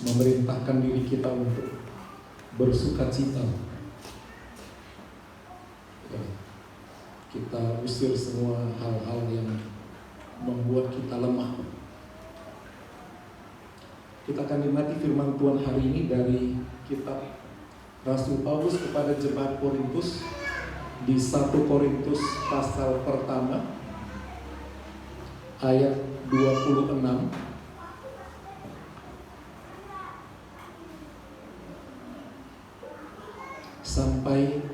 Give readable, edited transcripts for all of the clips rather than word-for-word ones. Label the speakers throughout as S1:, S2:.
S1: memerintahkan diri kita untuk bersukacita. Kita usir semua hal-hal yang membuat kita lemah. Kita akan nikmati firman Tuhan hari ini dari kitab Rasul Paulus kepada jemaat Korintus di 1 Korintus pasal pertama ayat 26 sampai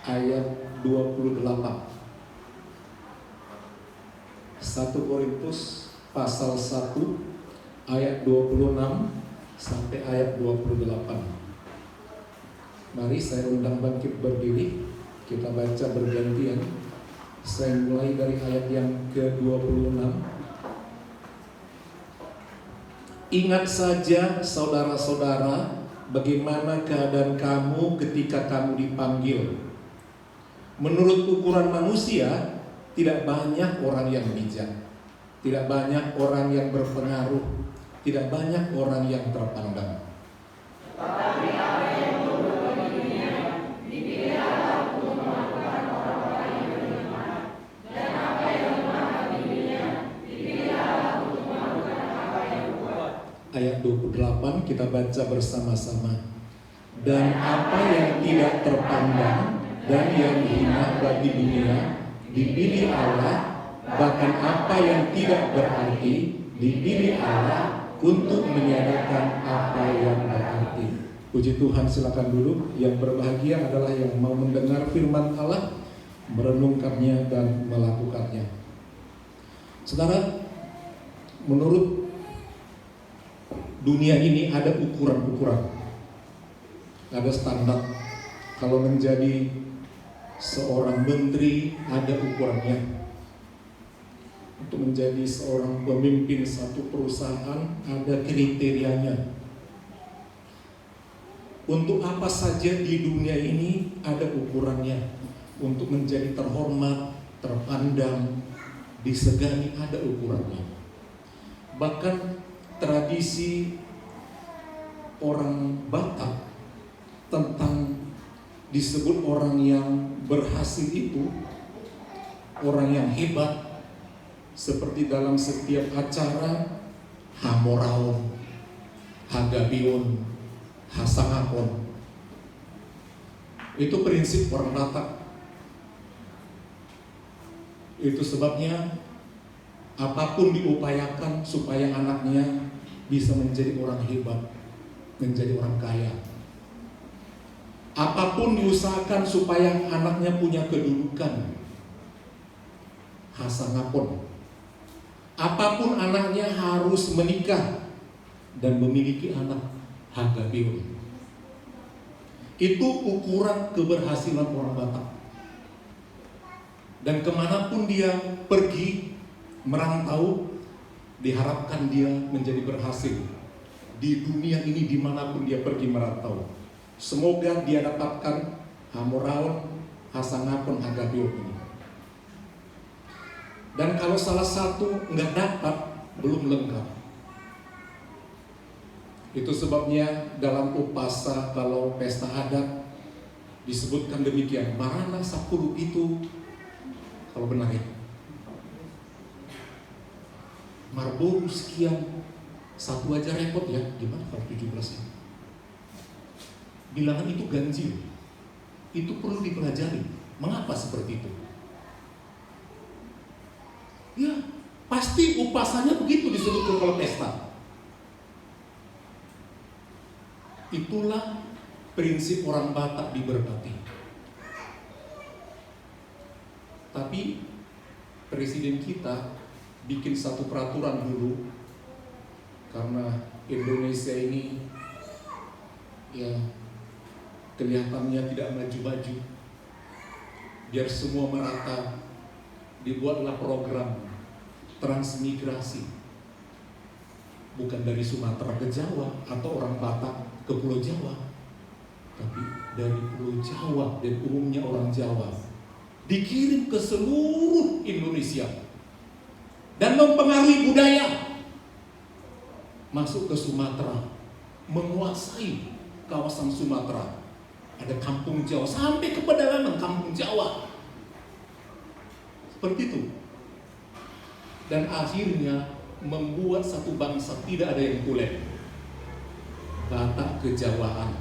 S1: ayat 28. 1 Korintus pasal 1 ayat 26 sampai ayat 28. Mari saya undang bangkit berdiri, kita baca bergantian. Saya mulai dari ayat yang ke-26. Ingat saja saudara-saudara, bagaimana keadaan kamu ketika kamu dipanggil. Menurut ukuran manusia, tidak banyak orang yang bijak, tidak banyak orang yang berpengaruh, tidak banyak orang yang terpandang.
S2: Tetapi apa yang membuat dirinya dipilih Allah untuk melakukan orang-orang yang beriman, dan apa yang mengangkat dirinya dipilih Allah untuk melakukan apa yang kuat.
S1: Ayat 28 kita baca bersama-sama. Dan apa yang tidak terpandang dan yang hina bagi dunia dipilih Allah, bahkan apa yang tidak berarti dipilih Allah untuk menyatakan apa yang berarti. Puji Tuhan, silakan duduk. Yang berbahagia adalah yang mau mendengar firman Allah, merenungkannya dan melakukannya. Saudara, menurut dunia ini ada ukuran-ukuran, ada standar. Kalau menjadi seorang menteri ada ukurannya. Untuk menjadi seorang pemimpin satu perusahaan ada kriterianya. Untuk apa saja di dunia ini ada ukurannya. Untuk menjadi terhormat, terpandang, disegani ada ukurannya. Bahkan tradisi orang Batak tentang disebut orang yang berhasil itu orang yang hebat, seperti dalam setiap acara Hamoraon, Hagabion, Hasangapon. Itu prinsip orang Batak. Itu sebabnya apapun diupayakan supaya anaknya bisa menjadi orang hebat, menjadi orang kaya. Apapun diusahakan supaya anaknya punya kedudukan. Hasangapon. Apapun anaknya harus menikah dan memiliki anak. Hagabion. Itu ukuran keberhasilan orang Batak. Dan kemanapun dia pergi merantau, diharapkan dia menjadi berhasil di dunia ini dimanapun dia pergi merantau. Semoga dia dapatkan Hamoraon, Hasangapon, Hagabion ini. Dan kalau salah satu nggak dapat, belum lengkap. Itu sebabnya dalam upasa kalau pesta adat disebutkan demikian. Marana 10 itu, kalau benar ya, Marlboro sekian, satu aja repot ya. Gimana kalau 17 ya? Bilangan itu ganjil. Itu perlu dipelajari. Mengapa seperti itu? Ya, pasti upasanya begitu disebut kalau pesta. Itulah prinsip orang Batak di Berbati. Tapi presiden kita bikin satu peraturan dulu, karena Indonesia ini ya kelihatannya tidak maju-maju. Biar semua merata, dibuatlah program transmigrasi. Bukan dari Sumatera ke Jawa atau orang Batak ke Pulau Jawa, tapi dari Pulau Jawa dan umumnya orang Jawa dikirim ke seluruh Indonesia dan mempengaruhi budaya masuk ke Sumatera, menguasai kawasan Sumatera. Ada kampung Jawa, sampai ke pedalaman kampung Jawa. Seperti itu. Dan akhirnya membuat satu bangsa tidak ada yang tulen. Batak kejawaan,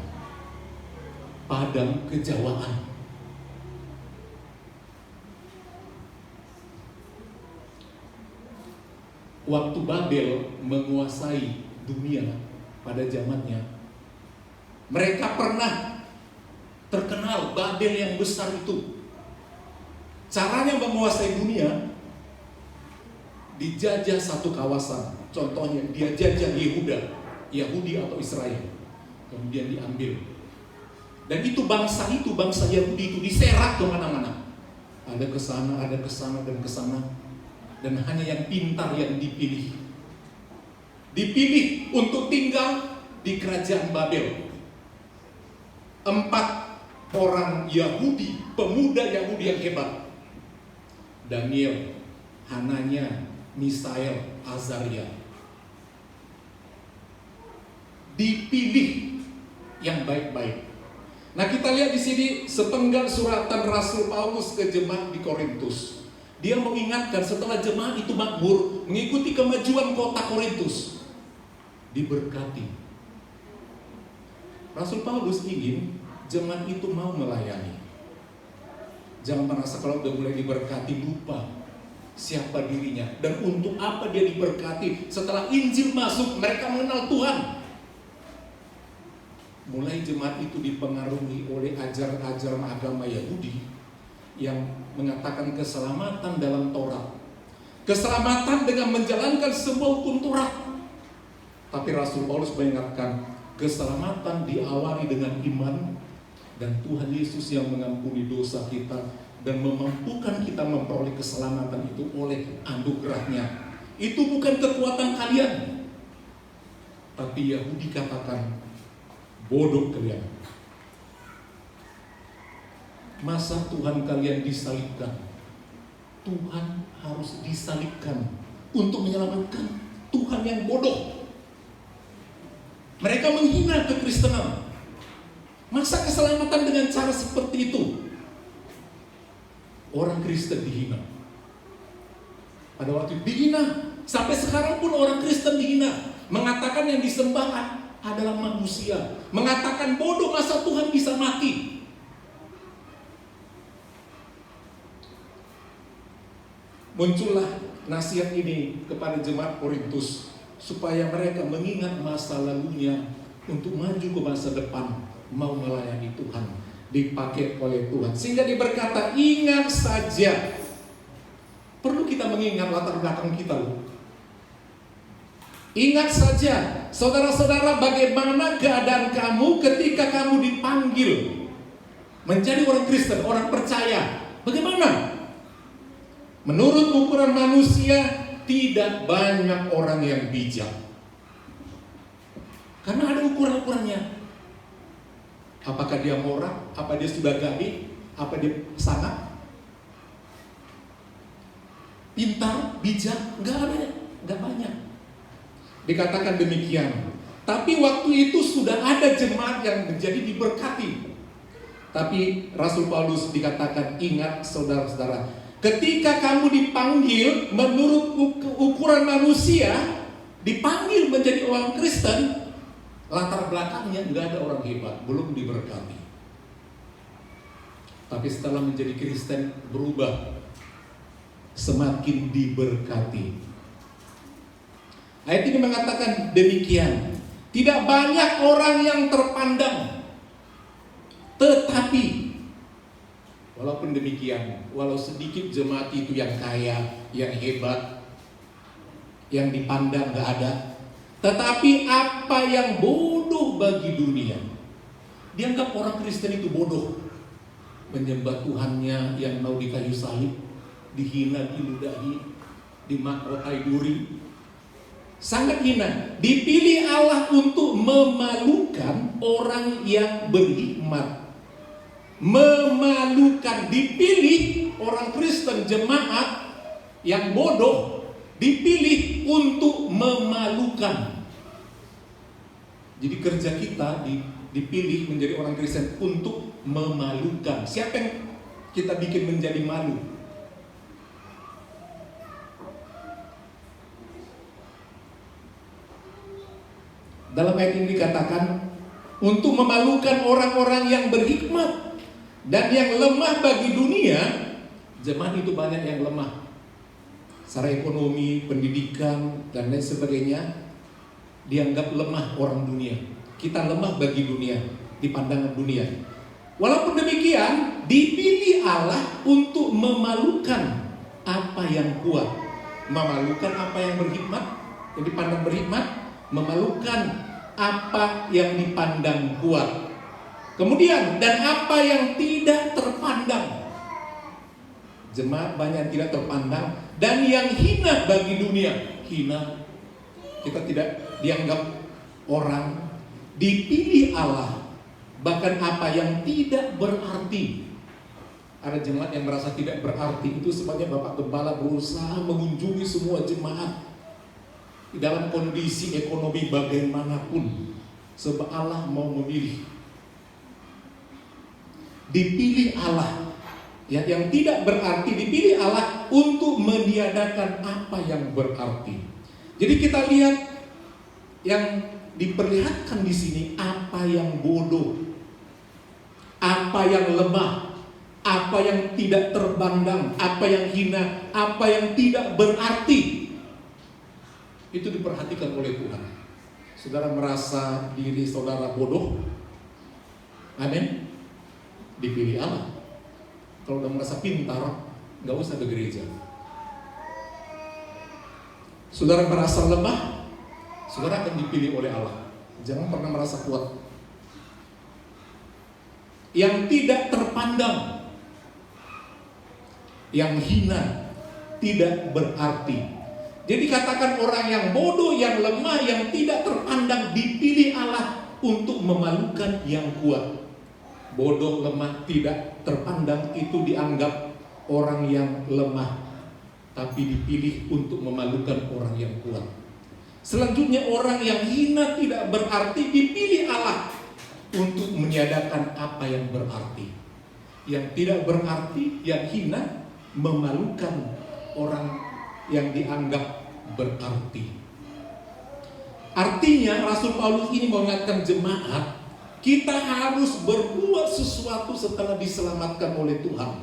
S1: Padang kejawaan. Waktu Babel menguasai dunia pada zamannya, mereka pernah terkenal Babel yang besar itu. Caranya menguasai dunia, dijajah satu kawasan. Contohnya dia jajah Yahudi atau Israel, kemudian diambil. Dan itu bangsa Yahudi itu diserak kemana-mana. Ada ke sana, dan ke sana. Dan hanya yang pintar yang dipilih. Dipilih untuk tinggal di kerajaan Babel. 4 orang Yahudi, pemuda Yahudi yang hebat. Daniel, Hananya, Misael, Azaria. Dipilih yang baik-baik. Nah, kita lihat di sini sepenggal suratan Rasul Paulus ke jemaat di Korintus. Dia mengingatkan setelah jemaat itu makmur, mengikuti kemajuan kota Korintus, diberkati. Rasul Paulus ingin jemaat itu mau melayani. Jangan merasa kalau udah mulai diberkati lupa siapa dirinya dan untuk apa dia diberkati. Setelah Injil masuk, mereka mengenal Tuhan. Mulai jemaat itu dipengaruhi oleh ajaran-ajaran agama Yahudi yang mengatakan keselamatan dalam Taurat, keselamatan dengan menjalankan sebuah hukum Taurat. Tapi Rasul Paulus mengingatkan keselamatan diawali dengan iman dan Tuhan Yesus yang mengampuni dosa kita dan memampukan kita memperoleh keselamatan itu oleh anugerahnya. Itu bukan kekuatan kalian. Tapi Yahudi katakan, bodoh kalian. Masa Tuhan kalian disalibkan? Tuhan harus disalibkan untuk menyelamatkan. Tuhan yang bodoh. Mereka menghina kekristenan. Masa keselamatan dengan cara seperti itu? Orang Kristen dihina. Pada waktu dihina, sampai sekarang pun orang Kristen dihina. Mengatakan yang disembah adalah manusia. Mengatakan bodoh, masa Tuhan bisa mati? Muncullah nasihat ini kepada jemaat Korintus supaya mereka mengingat masa lalunya untuk maju ke masa depan, mau melayani Tuhan, dipakai oleh Tuhan. Sehingga dia berkata, ingat saja. Perlu kita mengingat latar belakang kita loh. Ingat saja, saudara-saudara, bagaimana keadaan kamu ketika kamu dipanggil menjadi orang Kristen, orang percaya. Bagaimana? Menurut ukuran manusia, tidak banyak orang yang bijak. Karena ada ukuran-ukurannya. Apakah dia murah? Apa dia sudah gaib? Apa dia sangat pintar, bijak? Enggak banyak. Dikatakan demikian. Tapi waktu itu sudah ada jemaat yang menjadi diberkati. Tapi Rasul Paulus dikatakan, ingat saudara-saudara, ketika kamu dipanggil menurut ukuran manusia, dipanggil menjadi orang Kristen, latar belakangnya nggak ada orang hebat, belum diberkati. Tapi setelah menjadi Kristen berubah, semakin diberkati. Ayat ini mengatakan demikian. Tidak banyak orang yang terpandang, tetapi walaupun demikian, walau sedikit jemaat itu yang kaya, yang hebat, yang dipandang gak ada, tetapi apa yang bodoh bagi dunia, dianggap orang Kristen itu bodoh. Menyembah Tuhannya yang mau di kayu salib, dihina, diludahi, dimahkotai duri, sangat hina. Dipilih Allah untuk memalukan orang yang berhikmat. Memalukan, dipilih orang Kristen, jemaat yang bodoh, dipilih untuk memalukan. Jadi kerja kita dipilih menjadi orang Kristen untuk memalukan. Siapa yang kita bikin menjadi malu? Dalam ayat ini dikatakan untuk memalukan orang-orang yang berhikmat dan yang lemah bagi dunia. Zaman itu banyak yang lemah secara ekonomi, pendidikan, dan lain sebagainya. Dianggap lemah orang dunia. Kita lemah bagi dunia, di pandangan dunia. Walaupun demikian, dipilih Allah untuk memalukan apa yang kuat, memalukan apa yang berhikmat, yang dipandang berhikmat, memalukan apa yang dipandang kuat. Kemudian, dan apa yang tidak terpandang. Jemaat banyak yang tidak terpandang dan yang hina bagi dunia. Hina, kita tidak dianggap orang, dipilih Allah. Bahkan apa yang tidak berarti. Ada jemaat yang merasa tidak berarti. Itu sebabnya Bapak Gembala berusaha mengunjungi semua jemaat di dalam kondisi ekonomi bagaimanapun, sebab Allah mau memilih. Dipilih Allah, ya, yang tidak berarti, dipilih Allah untuk meniadakan apa yang berarti. Jadi kita lihat yang diperlihatkan di sini, apa yang bodoh, apa yang lemah, apa yang tidak terpandang, apa yang hina, apa yang tidak berarti. Itu diperhatikan oleh Tuhan. Saudara merasa diri saudara bodoh? Amin. Dipilih Allah. Kalau udah merasa pintar, gak usah ke gereja. Saudara merasa lemah, saudara akan dipilih oleh Allah. Jangan pernah merasa kuat. Yang tidak terpandang, yang hina, tidak berarti. Jadi katakan orang yang bodoh, yang lemah, yang tidak terpandang, dipilih Allah untuk memalukan yang kuat. Bodoh, lemah, tidak terpandang itu dianggap orang yang lemah, tapi dipilih untuk memalukan orang yang kuat. Selanjutnya orang yang hina, tidak berarti, dipilih Allah untuk meniadakan apa yang berarti. Yang tidak berarti, yang hina, memalukan orang yang dianggap berarti. Artinya Rasul Paulus ini mengingatkan jemaat, kita harus berbuat sesuatu setelah diselamatkan oleh Tuhan.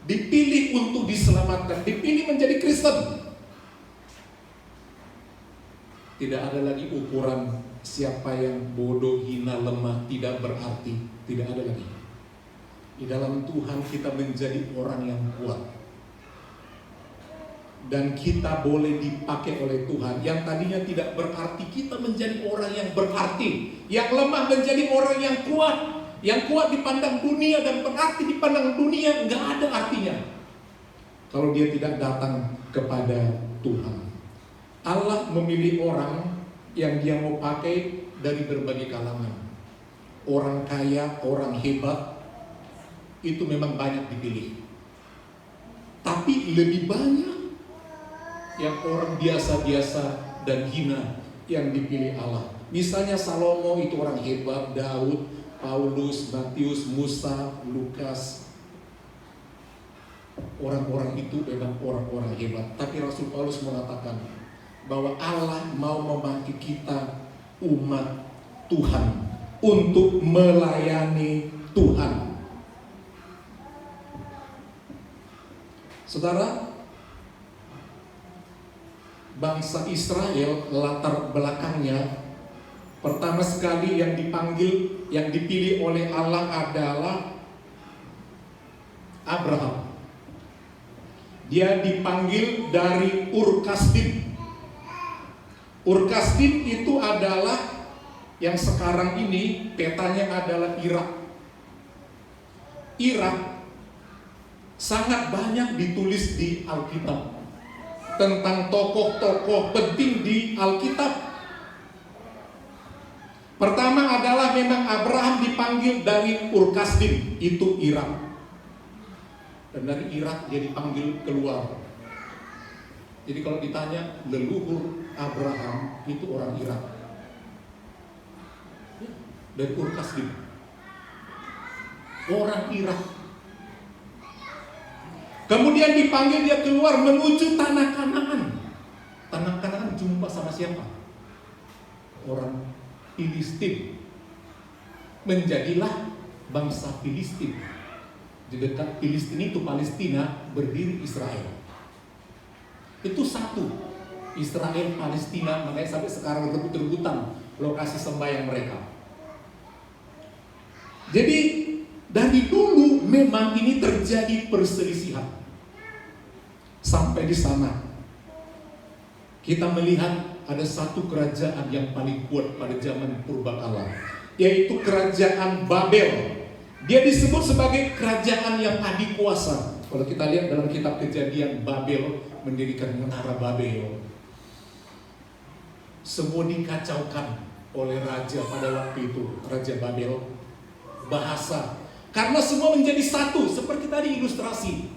S1: Dipilih untuk diselamatkan, dipilih menjadi Kristen. Tidak ada lagi ukuran siapa yang bodoh, hina, lemah, tidak berarti. Tidak ada lagi. Di dalam Tuhan kita menjadi orang yang kuat. Dan kita boleh dipakai oleh Tuhan. Yang tadinya tidak berarti, kita menjadi orang yang berarti. Yang lemah menjadi orang yang kuat. Yang kuat dipandang dunia dan berarti dipandang dunia, nggak ada artinya kalau dia tidak datang kepada Tuhan. Allah memilih orang yang dia mau pakai dari berbagai kalangan. Orang kaya, orang hebat, itu memang banyak dipilih. Tapi lebih banyak yang orang biasa-biasa dan hina yang dipilih Allah. Misalnya Salomo itu orang hebat, Daud, Paulus, Matius, Musa, Lukas. Orang-orang itu memang orang-orang hebat. Tapi Rasul Paulus mengatakan bahwa Allah mau memakai kita umat Tuhan untuk melayani Tuhan. Saudara, bangsa Israel latar belakangnya pertama sekali yang dipanggil, yang dipilih oleh Allah adalah Abraham. Dia dipanggil dari Ur Kasdim. Ur Kasdim itu adalah yang sekarang ini petanya adalah Irak. Irak sangat banyak ditulis di Alkitab tentang tokoh-tokoh penting di Alkitab. Pertama adalah memang Abraham dipanggil dari Ur Kasdim, itu Irak. Dan dari Irak dia dipanggil keluar. Jadi kalau ditanya leluhur Abraham itu orang Irak. dari Ur-Kasdim, orang Irak. Kemudian dipanggil, dia keluar menuju tanah Kanaan. Tanah Kanaan jumpa sama siapa? Orang Filistin. Menjadilah bangsa Filistin. Di dekat Filistin itu, Palestina, berdiri Israel. Itu satu. Israel, Palestina, makanya sampai sekarang rebut-rebutan lokasi sembahyang mereka. Jadi dari dulu memang ini terjadi perselisihan. Sampai di sana kita melihat ada satu kerajaan yang paling kuat pada zaman purbakala, yaitu kerajaan Babel. Dia disebut sebagai kerajaan yang adikuasa. Kalau kita lihat dalam kitab Kejadian, Babel mendirikan menara Babel. Semua dikacaukan oleh raja pada waktu itu, Raja Babel. Bahasa, karena semua menjadi satu, seperti tadi ilustrasi.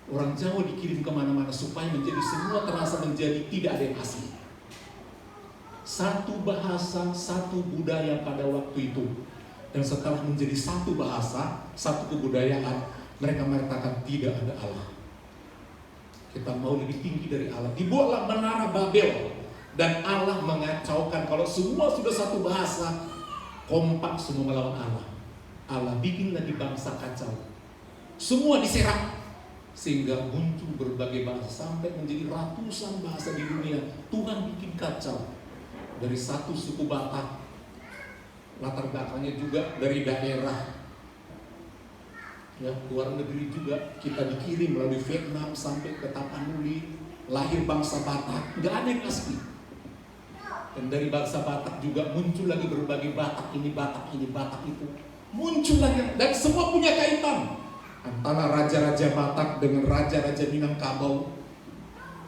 S1: Orang Jawa dikirim kemana-mana supaya menjadi semua terasa menjadi tidak ada yang asing. Satu bahasa, satu budaya pada waktu itu. Dan setelah menjadi satu bahasa, satu kebudayaan, mereka mengatakan tidak ada Allah. Kita mau lebih tinggi dari Allah. Dibuatlah menara Babel. Dan Allah mengacaukan, kalau semua sudah satu bahasa, kompak semua melawan Allah. Allah bikin lagi bangsa kacau. Semua diserang. Sehingga muncul berbagai bahasa sampai menjadi ratusan bahasa di dunia. Tuhan bikin kacau. Dari satu suku Batak, latar belakangnya juga dari daerah ya, luar negeri juga. Kita dikirim melalui Vietnam sampai ke Tapanuli, lahir bangsa Batak. Gak ada yang asli. Dan dari bangsa Batak juga muncul lagi berbagai Batak ini, Batak ini, Batak itu. Muncul lagi, dan semua punya kaitan antara raja-raja Batak dengan raja-raja Minangkabau.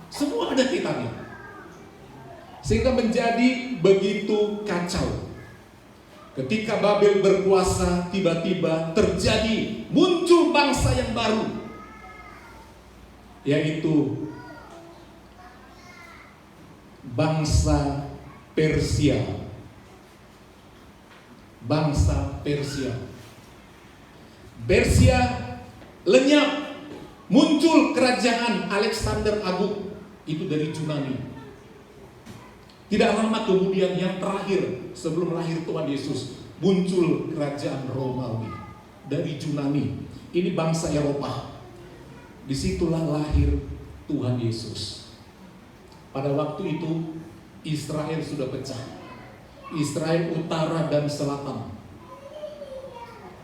S1: Semua ada kaitannya. Sehingga menjadi begitu kacau. Ketika Babel berkuasa, tiba-tiba terjadi muncul bangsa yang baru, yaitu bangsa Persia. Bangsa Persia. Persia lenyap, muncul kerajaan Alexander Agung, itu dari Yunani. Tidak lama kemudian, yang terakhir sebelum lahir Tuhan Yesus, muncul kerajaan Romawi dari Yunani. Ini bangsa Eropa. Disitulah lahir Tuhan Yesus. Pada waktu itu Israel sudah pecah. Israel utara dan selatan.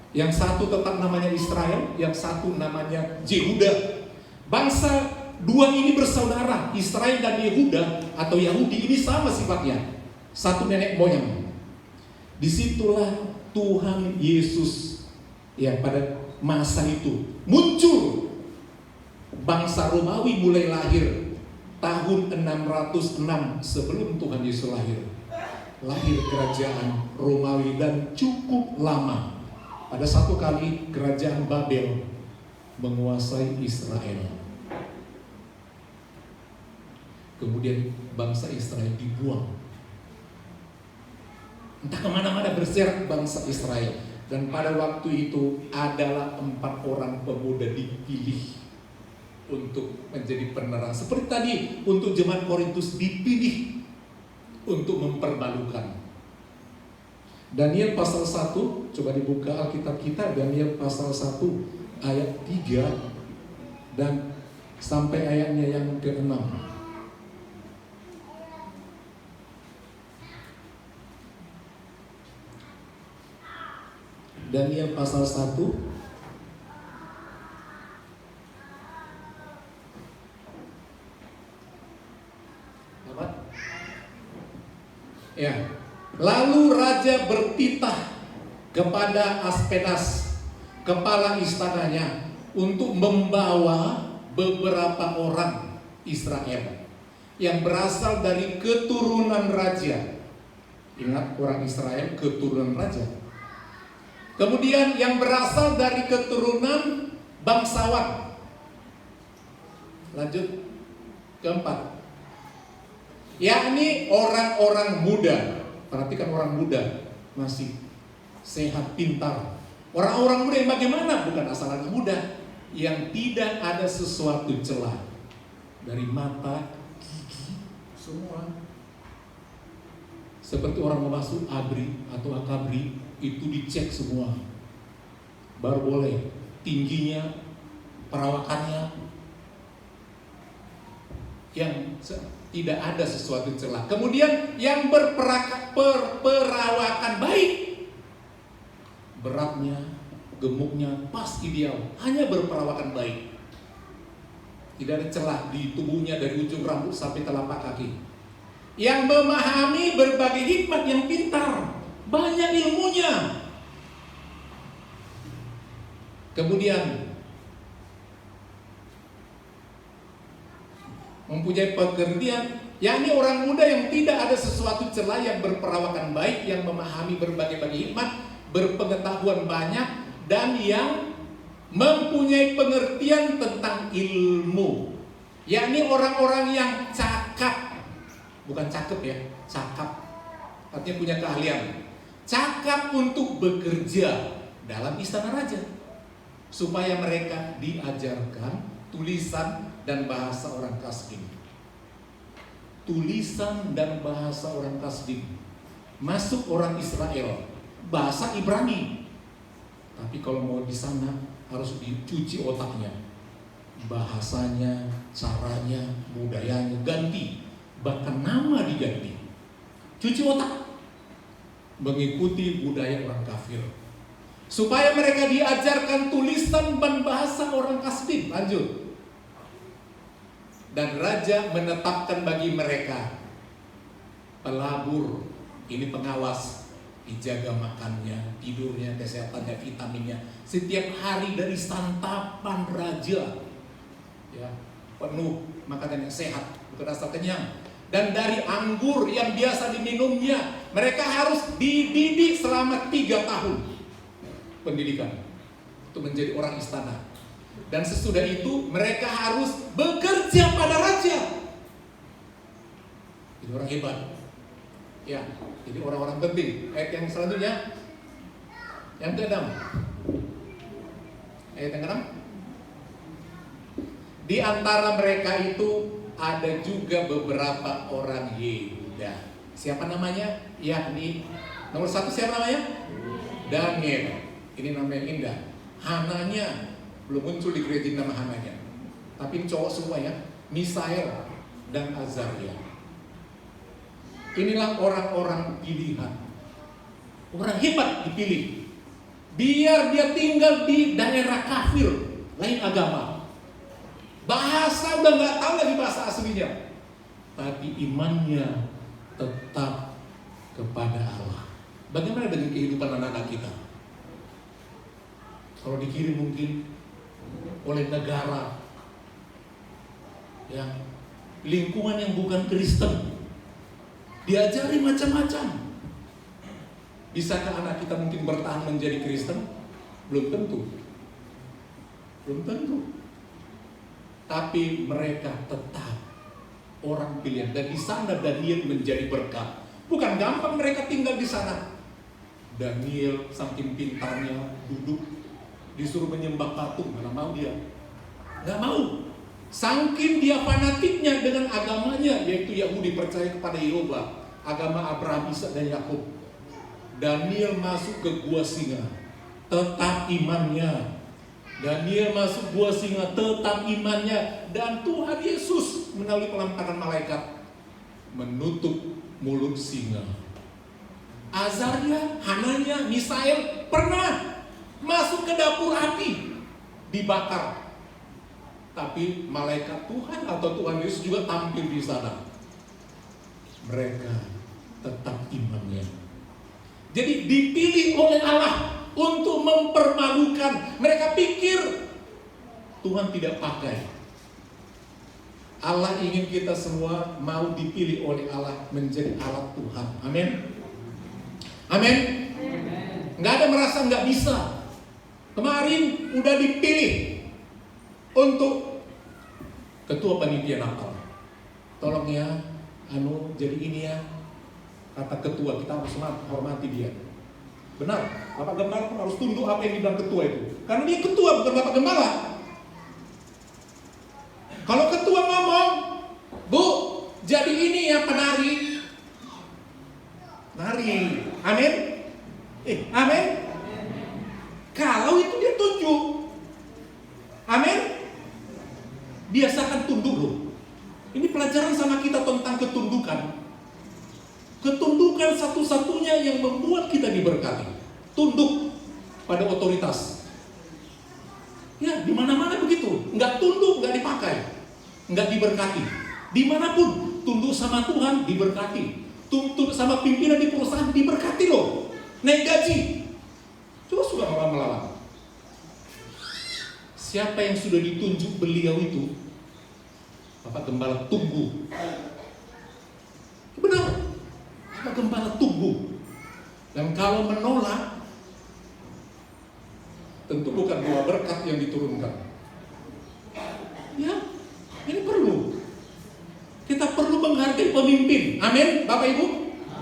S1: Yang satu tetap namanya Israel, yang satu namanya Yehuda. Bangsa dua ini bersaudara, Israel dan Yehuda atau Yahudi ini sama sifatnya, satu nenek moyang. Disitulah Tuhan Yesus ya pada masa itu muncul. Bangsa Romawi mulai lahir tahun 606 sebelum Tuhan Yesus lahir. Lahir kerajaan Romawi dan cukup lama. Ada satu kali kerajaan Babel menguasai Israel. Kemudian bangsa Israel dibuang. Entah kemana-mana berseret bangsa Israel. Dan pada waktu itu adalah 4 orang pemuda dipilih untuk menjadi penerang. Seperti tadi untuk jemaat Korintus dipilih untuk mempermalukan. Daniel pasal 1, coba dibuka Alkitab kita, Daniel pasal 1 ayat 3 dan sampai ayatnya yang ke-6. Daniel pasal 1 apa? Ya. Lalu raja bertitah kepada Aspenas, kepala istananya, untuk membawa beberapa orang Israel yang berasal dari keturunan raja. Ingat, orang Israel keturunan raja. Kemudian yang berasal dari keturunan bangsawan. Lanjut, keempat, yakni orang-orang muda. Perhatikan orang muda. masih sehat, pintar. Orang-orang muda yang bagaimana? Bukan asal anak muda, yang tidak ada sesuatu celah dari mata, gigi, semua. Seperti orang mau masuk ABRI atau AKABRI, itu dicek semua. Baru boleh, tingginya, perawakannya, yang tidak ada sesuatu celah. Kemudian yang berperawakan baik, beratnya, gemuknya pas ideal, hanya berperawakan baik. Tidak ada celah di tubuhnya dari ujung rambut sampai telapak kaki. Yang memahami berbagai hikmat, yang pintar, banyak ilmunya. Kemudian mempunyai pekerjaan, yakni orang muda yang tidak ada sesuatu celah, yang berperawakan baik, yang memahami berbagai hikmat, berpengetahuan banyak, dan yang mempunyai pengertian tentang ilmu, yakni orang-orang yang cakap, bukan cakep ya, cakap, artinya punya keahlian, cakap untuk bekerja dalam istana raja, supaya mereka diajarkan tulisan dan bahasa orang Kasdim. Tulisan dan bahasa orang Kasdim. Masuk orang Israel, bahasa Ibrani. Tapi kalau mau di sana harus dicuci otaknya. Bahasanya, caranya, budayanya ganti. Bahkan nama diganti. Cuci otak. Mengikuti budaya orang kafir. Supaya mereka diajarkan tulisan dan bahasa orang Kasdim. Lanjut. Dan raja menetapkan bagi mereka pelabur, ini pengawas, dijaga makannya, tidurnya, kesehatannya, vitaminnya, setiap hari dari santapan raja, ya, penuh makanan yang sehat, bukan asal kenyang. Dan dari anggur yang biasa diminumnya, mereka harus dididik selama 3 tahun pendidikan untuk menjadi orang istana. Dan sesudah itu mereka harus bekerja pada raja. Jadi orang hebat. Ya, jadi orang-orang penting. Ayat yang selanjutnya, yang ke-6. Ayat yang ke-6. Di antara mereka itu ada juga beberapa orang Yehuda. Siapa namanya? Yakni nomor 1 siapa namanya? Daniel. Ini namanya indah. Hananya belum muncul di gereja nama Hananya, tapi cowok semua ya, Misael dan Azaria. Inilah orang-orang pilihan, orang hebat dipilih, biar dia tinggal di daerah kafir, lain agama, bahasa udah nggak tahu lagi bahasa aslinya, tapi imannya tetap kepada Allah. Bagaimana dengan kehidupan anak-anak kita? Kalau dikirim mungkin oleh negara, ya, lingkungan yang bukan Kristen, diajari macam-macam. Bisakah anak kita mungkin bertahan menjadi Kristen? Belum tentu. Belum tentu. Tapi mereka tetap orang pilihan, dan di sana Daniel menjadi berkat. Bukan gampang mereka tinggal di sana. Daniel saking pintarnya duduk, disuruh menyembah patung, mana mau dia? Nggak mau. Saking dia fanatiknya dengan agamanya, yaitu Yahudi, percaya kepada Yehova, agama Abraham, Ishak dan Yakub. Daniel masuk ke gua singa, tetap imannya. Daniel masuk gua singa, tetap imannya. Dan Tuhan Yesus melalui pelantaran malaikat menutup mulut singa. Azaria, Hananya, Misael pernah masuk ke dapur api, dibakar. Tapi malaikat Tuhan atau Tuhan Yesus juga tampil di sana. Mereka tetap imannya. Jadi dipilih oleh Allah untuk mempermalukan. Mereka pikir Tuhan tidak pakai. Allah ingin kita semua mau dipilih oleh Allah menjadi alat Tuhan. Amin. Amin. Nggak ada merasa nggak bisa. Kemarin udah dipilih untuk ketua panitia Natal. Tolong ya, jadi ini ya, kata ketua, kita harus hormati dia. Benar, Bapak Gembala pun harus tunduk apa yang dibilang ketua itu. Karena dia ketua, bukan Bapak Gembala. Kalau ketua ngomong, Bu, jadi ini ya penari. Nari. Amin? Amin? Kalau itu dia tunjuk. Amin? Biasakan tunduk loh. Ini pelajaran sama kita tentang ketundukan. Ketundukan satu-satunya yang membuat kita diberkati. Tunduk pada otoritas. Ya, di mana-mana begitu. Enggak tunduk, enggak dipakai. Enggak diberkati. Dimanapun, tunduk sama Tuhan, diberkati. Tunduk sama pimpinan di perusahaan, diberkati loh. Naik gaji. Coba sudah orang melawan. Siapa yang sudah ditunjuk beliau itu, Bapak Gembala tunggu. Benar. Bapak Gembala tunggu. Dan kalau menolak, tentu bukan dua berkat yang diturunkan. Ya, ini perlu. Kita perlu menghargai pemimpin. Amin, Bapak Ibu.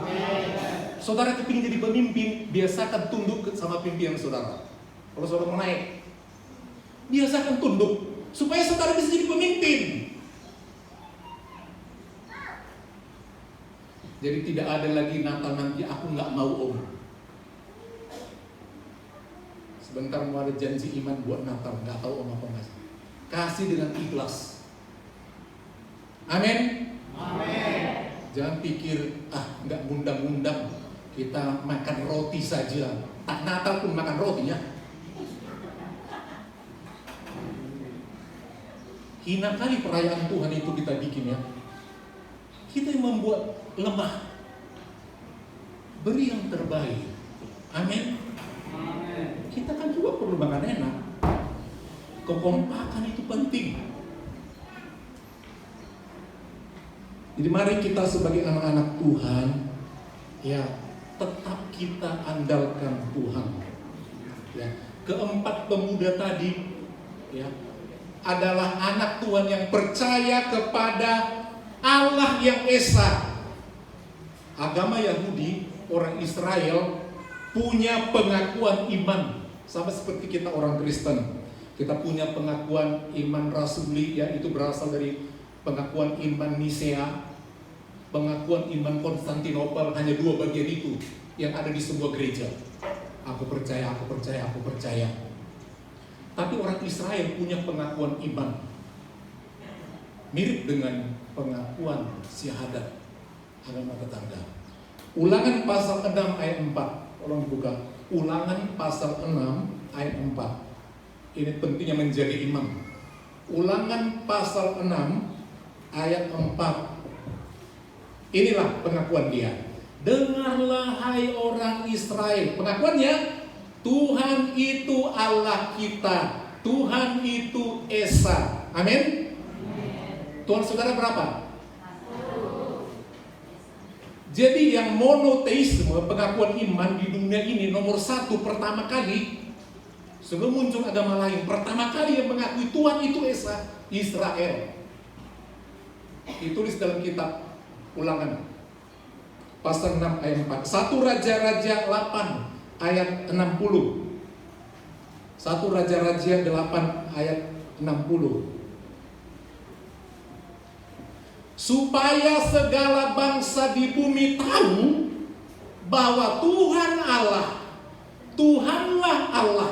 S1: Amin. Saudara kepingin jadi pemimpin, biasakan tunduk sama pimpinan saudara. Kalau saudara mau naik, biasakan tunduk supaya saudara bisa jadi pemimpin. Jadi tidak ada lagi Natal nanti aku nggak mau om. Sebentar mau ada janji iman buat Natal, nggak tahu om apa nggak. Kasih dengan ikhlas. Amin. Amin. Jangan pikir nggak ngundang-ngundang, kita makan roti saja. Tak Natal pun makan roti ya. Hina kali perayaan Tuhan itu kita bikin ya. Kita yang membuat lemah. Beri yang terbaik. Amin. Amin. Kita kan juga perlu makan enak. Kekompakan itu penting. Jadi mari kita sebagai anak-anak Tuhan, ya tetap kita andalkan Tuhan. Ya, keempat pemuda tadi, ya adalah anak Tuhan yang percaya kepada Allah yang Esa. Agama Yahudi, orang Israel punya pengakuan iman sama seperti kita orang Kristen. Kita punya pengakuan iman rasuli, ya itu berasal dari pengakuan iman Nisea, pengakuan iman Konstantinopel, hanya dua bagian itu yang ada di sebuah gereja. Aku percaya, aku percaya, aku percaya. Tapi orang Israel punya pengakuan iman mirip dengan pengakuan syahadat agama tetangga. Ulangan pasal 6 ayat 4. Tolong dibuka. Ulangan pasal 6 ayat 4. Ini pentingnya menjaga iman. Ulangan pasal 6 ayat 4. Inilah pengakuan dia. Dengarlah hai orang Israel. Pengakuannya, Tuhan itu Allah kita. Tuhan itu Esa. Amin. Tuhan saudara berapa? Jadi yang monoteisme, pengakuan iman di dunia ini nomor 1 pertama kali, sebelum muncul agama lain, pertama kali yang mengakui Tuhan itu Esa, Israel. Ditulis dalam kitab Ulangan pasal 6 ayat 4. 1 Raja-Raja 8 ayat 60. 1 Raja-Raja 8 ayat 60. Supaya segala bangsa di bumi tahu bahwa Tuhan Allah, Tuhanlah Allah,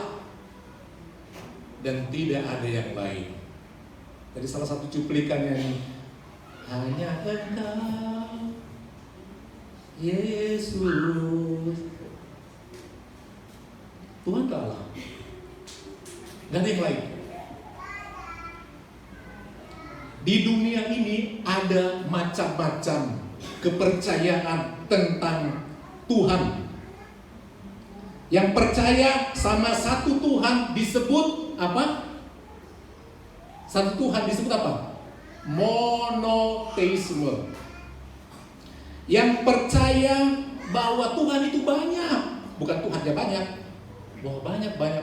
S1: dan tidak ada yang lain. Jadi salah satu cuplikannya ini, hanya Engkau, Yesus, Tuhan Allah, gak ada yang lain. Di dunia ini ada macam-macam kepercayaan tentang Tuhan. Yang percaya sama satu Tuhan disebut apa? Satu Tuhan disebut apa? Monoteisme. Yang percaya bahwa Tuhan itu banyak, bukan Tuhannya banyak, bahwa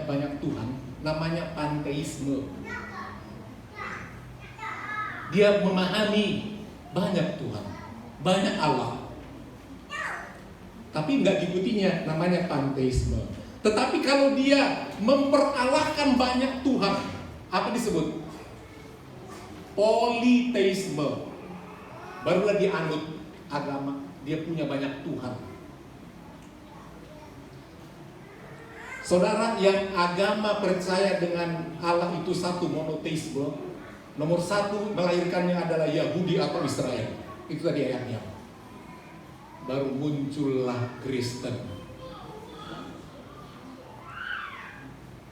S1: banyak Tuhan, namanya panteisme. Dia memahami banyak Tuhan, banyak Allah. tapi nggak diikutinya, namanya panteisme. Tetapi kalau dia memperalahkan banyak Tuhan, apa disebut? Politeisme. Barulah dia anut agama, dia punya banyak Tuhan. Saudara, yang agama percaya dengan Allah itu satu, monoteisme, nomor satu melahirkannya adalah Yahudi atau Israel. Itu tadi ayatnya. Baru muncullah Kristen.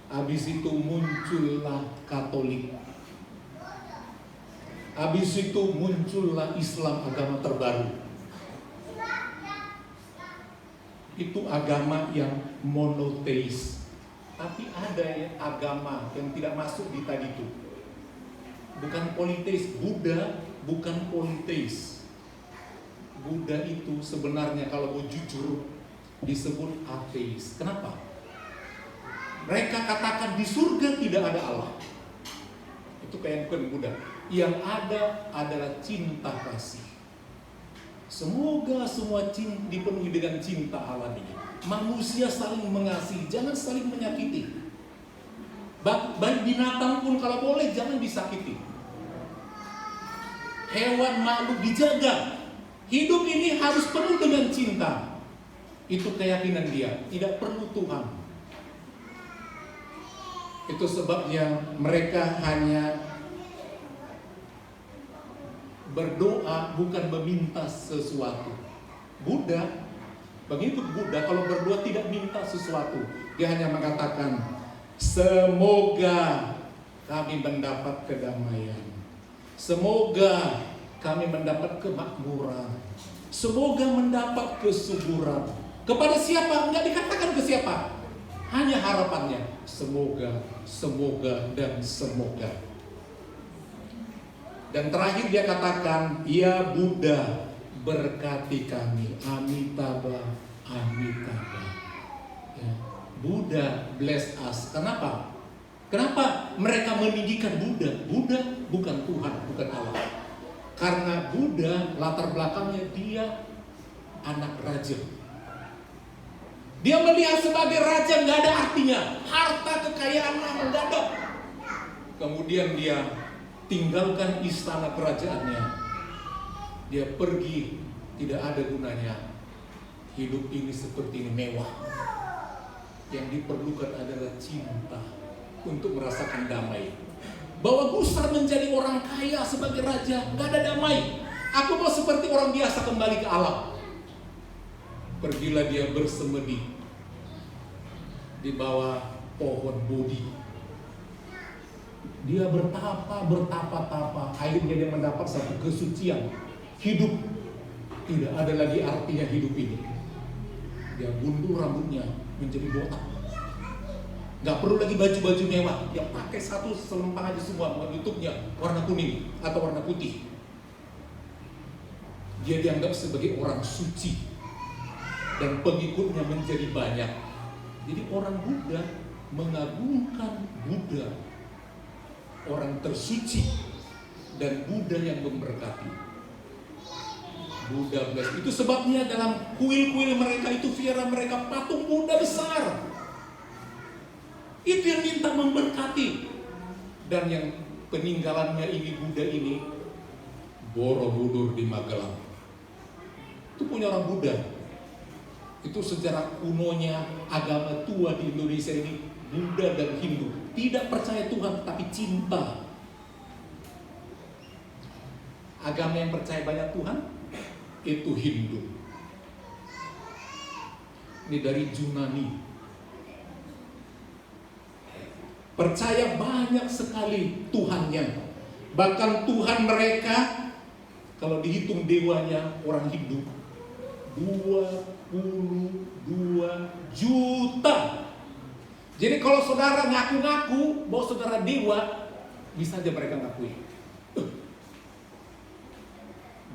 S1: Habis itu muncullah Katolik. Habis itu muncullah Islam, agama terbaru. Itu agama yang monoteis. Tapi ada ya agama yang tidak masuk di tadi itu. Bukan politeis. Buddha bukan politeis. Buddha itu sebenarnya kalau mau jujur disebut ateis. Kenapa? Mereka katakan di surga tidak ada Allah. Itu kayak bukan Buddha. Yang ada adalah cinta kasih. Semoga semua dipenuhi dengan cinta alami. Manusia saling mengasihi, jangan saling menyakiti. Baik binatang pun kalau boleh jangan disakiti. Hewan makhluk dijaga. Hidup ini harus penuh dengan cinta. Itu keyakinan dia, tidak perlu Tuhan. Itu sebabnya mereka hanya berdoa, bukan meminta sesuatu. Buddha, begitu Buddha kalau berdoa tidak minta sesuatu. Dia hanya mengatakan, semoga kami mendapat kedamaian. Semoga kami mendapat kemakmuran. Semoga mendapat kesuburan. Kepada siapa? Enggak dikatakan ke siapa. Hanya harapannya, semoga, semoga, dan semoga. Dan terakhir dia katakan, ya Buddha berkati kami, Amitabha, Amitabha. Ya. Buddha bless us. Kenapa? Kenapa mereka meninggikan Buddha? Buddha bukan Tuhan, bukan Allah. Karena Buddha latar belakangnya dia anak raja. Dia melihat sebagai raja nggak ada artinya, harta kekayaan nggak ada. Kemudian dia tinggalkan istana kerajaannya. Dia pergi, tidak ada gunanya. Hidup ini seperti ini mewah. Yang diperlukan adalah cinta untuk merasakan damai. Bahwa Gusar menjadi orang kaya sebagai raja, nggak ada damai. Aku mau seperti orang biasa kembali ke alam. Pergilah dia bersemedi di bawah pohon Bodhi. Dia bertapa-tapa, akhirnya dia mendapat satu kesucian hidup. Tidak ada lagi artinya hidup ini. Dia gundur rambutnya menjadi botak. Gak perlu lagi baju-baju mewah. Dia pakai satu selempang aja semua, menutupnya warna kuning atau warna putih. Dia dianggap sebagai orang suci dan pengikutnya menjadi banyak. Jadi orang Buddha mengagungkan Buddha, orang tersuci, dan Buddha yang memberkati. Buddha bless. Itu sebabnya dalam kuil-kuil mereka itu vihara mereka patung Buddha besar. Itu yang minta memberkati. Dan yang peninggalannya ini Buddha ini Borobudur di Magelang. Itu punya orang Buddha. Itu sejarah kunonya agama tua di Indonesia ini, Buddha dan Hindu. Tidak percaya Tuhan tapi cinta. Agama yang percaya banyak Tuhan itu Hindu. Ini dari Yunani. Percaya banyak sekali Tuhannya. Bahkan Tuhan mereka kalau dihitung dewanya orang Hindu 22 juta. Jadi kalau saudara ngaku-ngaku bahwa saudara dewa, bisa aja mereka ngakui.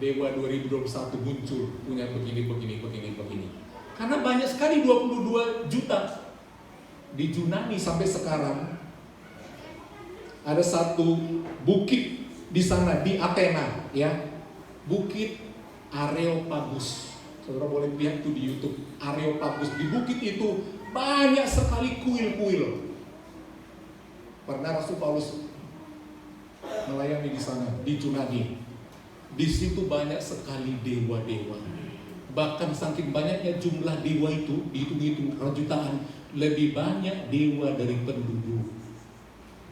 S1: Dewa 2021 muncul punya begini. Karena banyak sekali 22 juta. Di Yunani sampai sekarang ada satu bukit di sana di Athena, ya. Bukit Areopagus. Saudara boleh lihat tuh di YouTube, Areopagus. Di bukit itu banyak sekali kuil-kuil. Pernah Rasul Paulus melayani di sana, di Yunani. Di situ banyak sekali dewa-dewa. Bahkan saking banyaknya jumlah dewa itu, dihitung-hitung jutaan, lebih banyak dewa dari penduduk.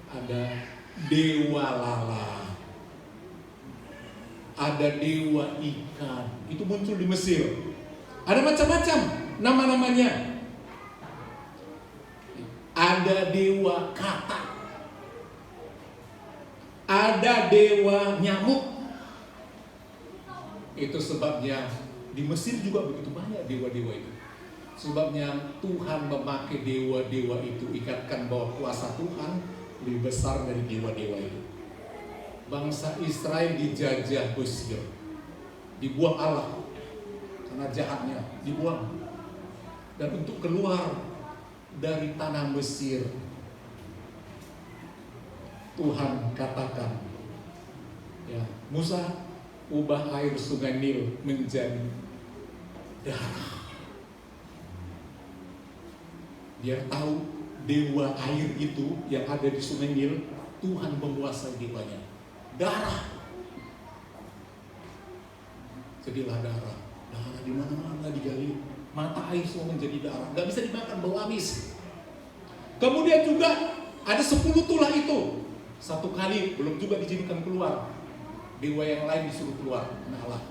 S1: Ada dewa lala, ada dewa ikan, itu muncul di Mesir. Ada macam-macam nama-namanya. Ada dewa katak, ada dewa nyamuk. Itu sebabnya di Mesir juga begitu banyak dewa-dewa itu. Sebabnya Tuhan memakai dewa-dewa itu, ikatkan bahwa kuasa Tuhan lebih besar dari dewa-dewa itu. Bangsa Israel dijajah Mesir, dibuang Allah karena jahatnya, dibuang. Dan untuk keluar dari tanah Mesir, Tuhan katakan, ya, Musa, ubah air sungai Nil menjadi darah. Dia tahu dewa air itu yang ada di sungai Nil, Tuhan menguasai dewanya. Darah. Jadilah darah. Darah di mana-mana digali. Mata air semua menjadi darah. Gak bisa dimakan, bau amis. Kemudian juga ada 10 tulah itu. Satu kali belum juga diizinkan keluar. Dewa yang lain disuruh keluar. Nah Allah.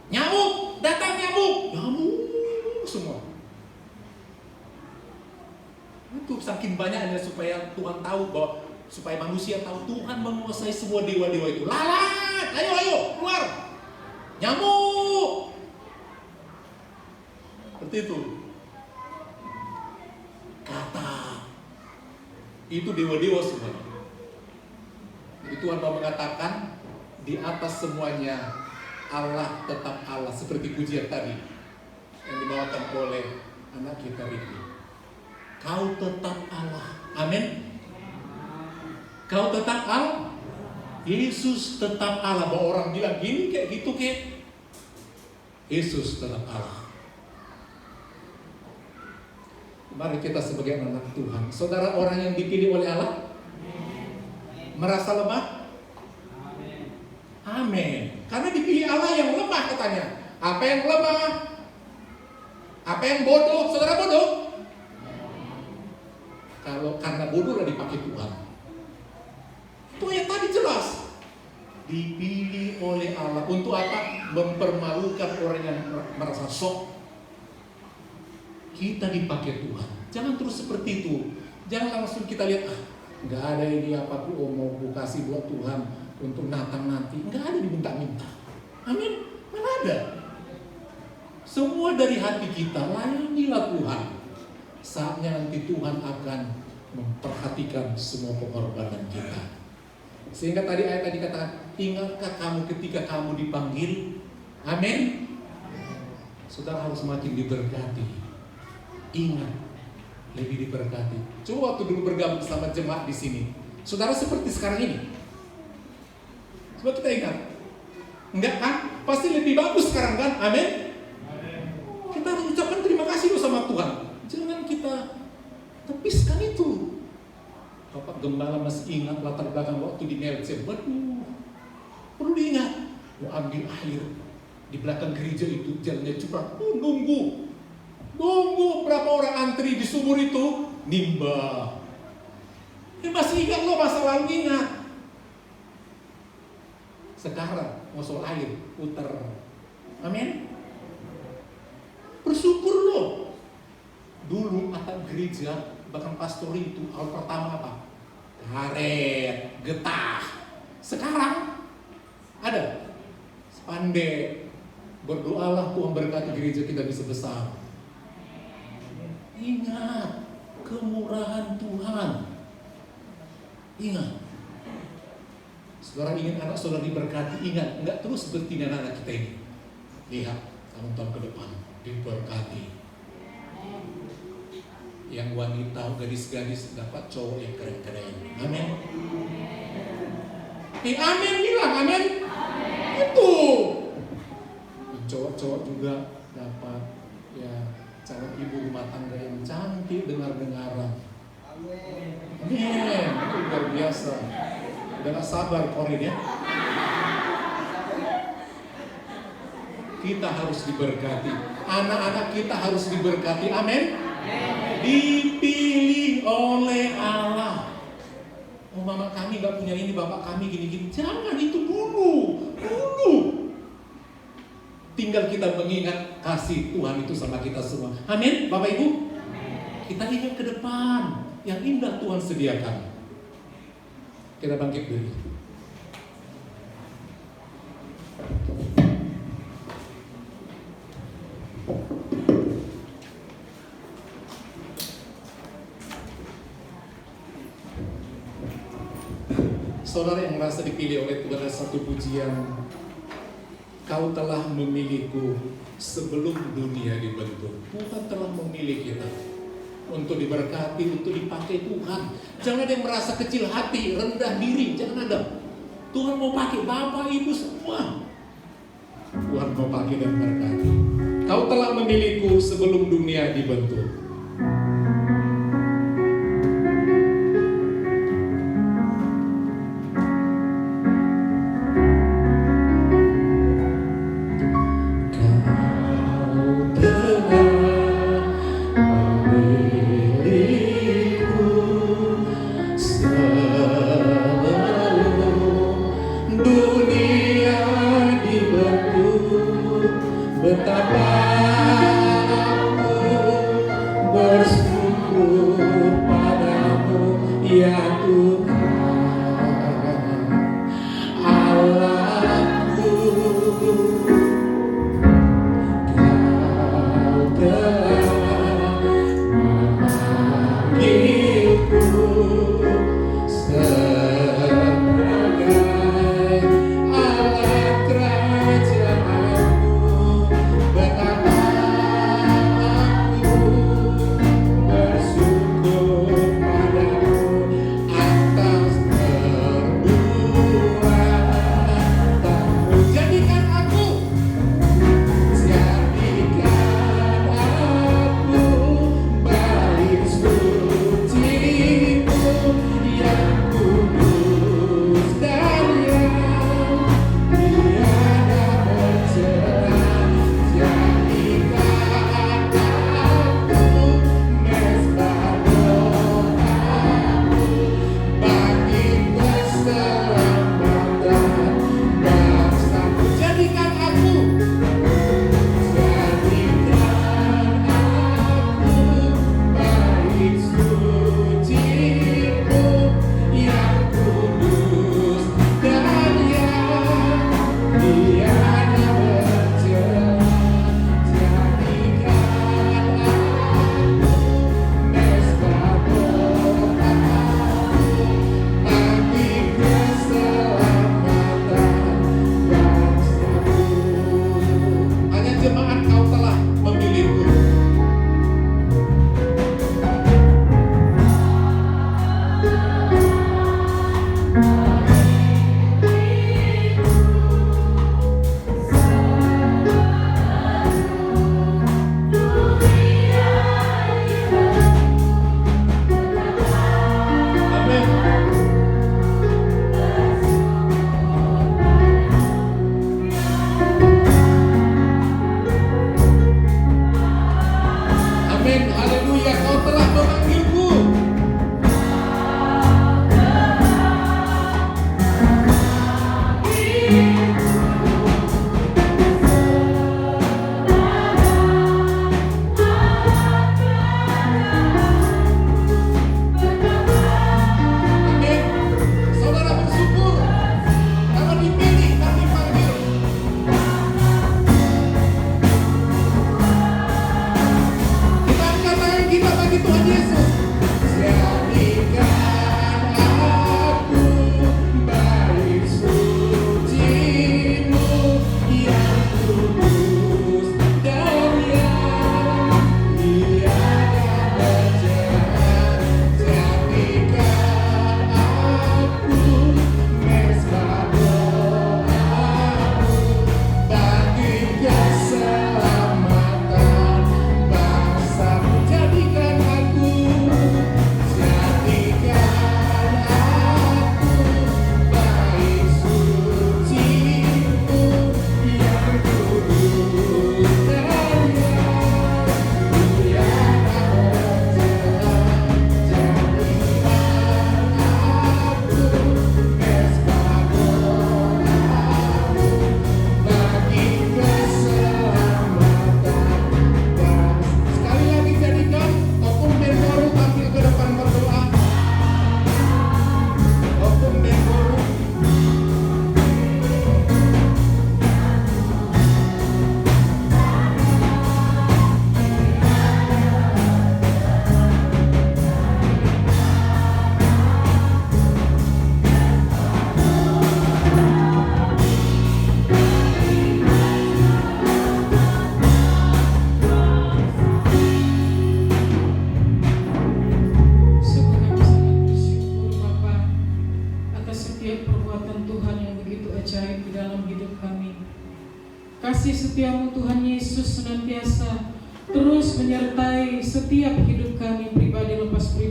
S1: Nyamuk, datang nyamuk. Nyamuk semua. Itu saking banyaknya supaya Tuhan tahu bahwa, supaya manusia tahu Tuhan menguasai semua dewa-dewa itu. Lalat, ayo keluar. Nyamuk. Seperti itu. Kata. Itu dewa-dewa semua. Jadi Tuhan mau mengatakan, di atas semuanya Allah tetap Allah, seperti pujian tadi yang dibawakan oleh anak kita Ricky. Kau tetap Allah. Amin. Kau tetap Allah. Yesus tetap Allah. Bahwa orang bilang gini kayak gitu kayak, Yesus tetap Allah. Mari kita sebagai anak Tuhan, saudara, orang yang dipilih oleh Allah merasa lemah? Amin. Karena dipilih Allah yang lemah katanya. Apa yang lemah? Apa yang bodoh? Saudara bodoh? Kalau karena bodoh lah dipakai Tuhan. Itu yang tadi jelas. Dipilih oleh Allah. Untuk apa? Mempermalukan orang yang merasa sok. Kita dipakai Tuhan. Jangan terus seperti itu. Jangan langsung kita lihat, nggak ada ini apa mau kasih buat Tuhan untuk nanti, nggak ada diminta-minta. Amin. Mana ada? Semua dari hati kita, layanilah Tuhan. Saatnya nanti Tuhan akan memperhatikan semua pengorbanan kita. Sehingga tadi ayat tadi kata, ingatkah kamu ketika kamu dipanggil? Amin. Saudara harus makin diberkati. Ingat, lebih diberkati. Coba waktu dulu bergabung sama jemaat di sini, saudara seperti sekarang ini. Coba kita ingat, enggak kan? Pasti lebih bagus sekarang kan? Amin. Kita harus ucapkan terima kasih loh sama Tuhan. Jangan kita tepiskan itu. Bapak Gembala masih ingat latar belakang waktu di Melcem. Waduh, perlu diingat. Mau ambil air di belakang gereja itu jalannya curang. Nunggu berapa orang antri di sumur itu, nimba. Masih ingat loh, masa lalu ingat. Sekarang mau soal air, putar. Amin. Bersyukur loh. Dulu atap gereja, bahkan pastori itu awal pertama apa? Karet, getah. Sekarang ada spandek. Berdoalah Tuhan berkati gereja kita bisa besar. Ingat kemurahan Tuhan. Ingat. Saudara ingin anak saudara diberkati, ingat, enggak terus seperti anak-anak kita ini. Lihat, tahun-tahun ke depan diberkati. Yang wanita, gadis-gadis dapat cowok yang keren-keren. Amin. Amin bilang, amin. Itu. Cowok-cowok juga dapat ya calon ibu rumah tangga yang cantik dengar-dengaran. Amin. Itu luar biasa. Udah gak sabar Korin ya. Kita harus diberkati. Anak-anak kita harus diberkati. Amin. Dipilih oleh Allah. Oh, mama kami gak punya ini, bapak kami gini-gini. Jangan, itu dulu. Tinggal kita mengingat kasih Tuhan itu sama kita semua. Amin, Bapak Ibu. Kita ingat ke depan yang indah Tuhan sediakan. Kita bangkit dulu. Saudara yang merasa dipilih oleh Tuhan, ada satu pujian. Kau telah memilihku sebelum dunia dibentuk. Tuhan telah memilih kita untuk diberkati, untuk dipakai Tuhan. Jangan ada yang merasa kecil hati, rendah diri, jangan ada. Tuhan mau pakai Bapak Ibu semua. Tuhan mau pakai dan berkati. Kau telah memilihku sebelum dunia dibentuk.
S2: Tuhan Yesus.
S3: ajaib di dalam hidup kami. Kasih setiamu Tuhan Yesus senantiasa terus menyertai setiap hidup kami pribadi lepas pribadi.